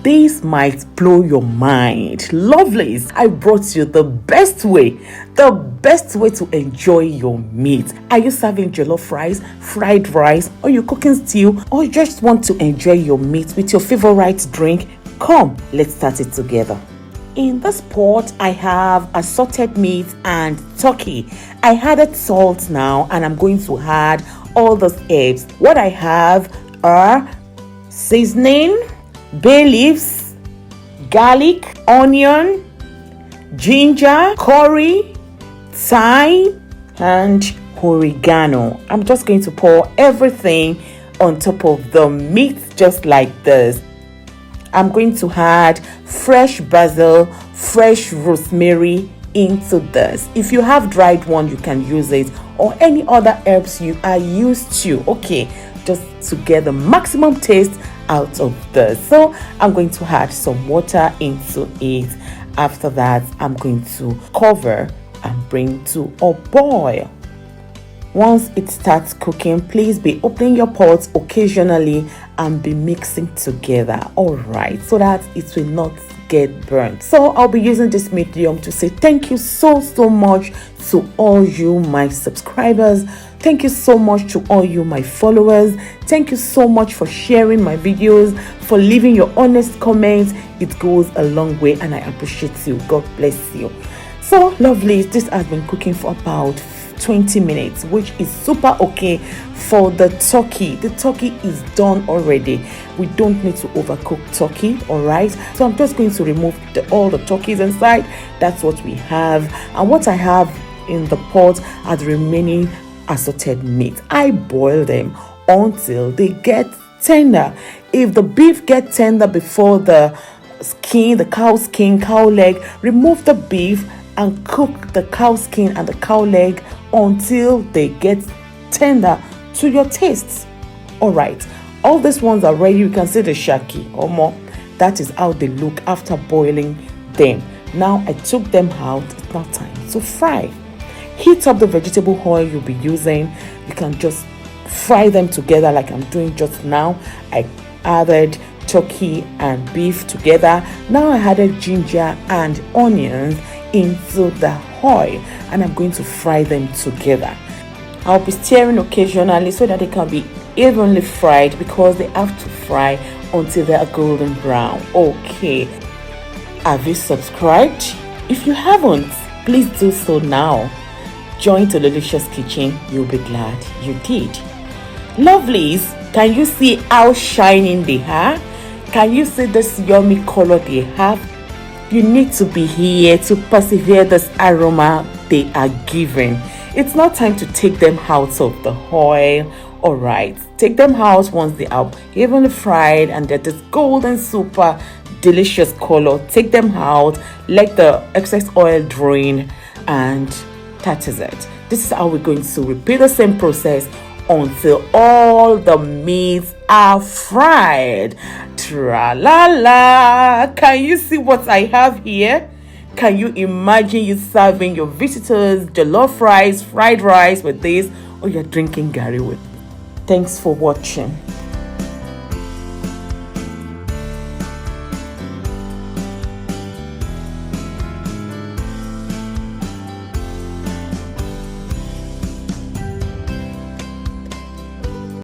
This might blow your mind. Lovelies, I brought you the best way to enjoy your meat. Are you serving jollof rice, fried rice, or you cooking stew, or you just want to enjoy your meat with your favorite drink? Come, let's start it together. In this pot, I have assorted meat and turkey. I added salt now, and I'm going to add all those herbs. What I have are seasoning, bay leaves, garlic, onion, ginger, curry, thyme, and oregano. I'm just going to pour everything on top of the meat just like this. I'm going to add fresh basil, fresh rosemary into this. If you have dried one, you can use it, or any other herbs you are used to. Okay, just to get the maximum taste out of this. So I'm going to add some water into it. After that, I'm going to cover and bring to a boil. Once it starts cooking, please be opening your pots occasionally and be mixing together, all right, so that it will not get burnt. So I'll be using this medium to say thank you so much to all you my subscribers. Thank you so much to all you my followers. Thank you so much for sharing my videos, for leaving your honest comments. It goes a long way and I appreciate you. God bless you. So lovely, this has been cooking for about 20 minutes, which is super okay for the turkey. The turkey is done already. We don't need to overcook turkey, all right? So I'm just going to remove all the turkeys inside. That's what we have. And what I have in the pot are the remaining assorted meat. I boil them until they get tender. If the beef gets tender before the skin, the cow skin, cow leg, remove the beef and cook the cow skin and the cow leg until they get tender to your tastes. All right, all these ones are ready. You can see the shaki or more. That is how they look after boiling them. Now I took them out. It's now time to fry. Heat up the vegetable oil you'll be using. You can just fry them together like I'm doing just now. I added turkey and beef together. Now I added ginger and onions into the oil and I'm going to fry them together. I'll be stirring occasionally so that they can be evenly fried, because they have to fry until they are golden brown. Okay, have you subscribed? If you haven't, please do so now. Join Delicious Kitchen. You'll be glad you did. Lovelies, can you see how shining they are? Can you see this yummy color they have? You need to be here to persevere this aroma they are giving. It's now time to take them out of the oil. All right, take them out once they are evenly fried and they're this golden super delicious color. Take them out, let the excess oil drain, and that is it. This is how we're going to repeat the same process until all the meats are fried. Tra-la-la! Can you see what I have here? Can you imagine you serving your visitors jollof rice, fried rice with this, or you're drinking garri with? Thanks for watching.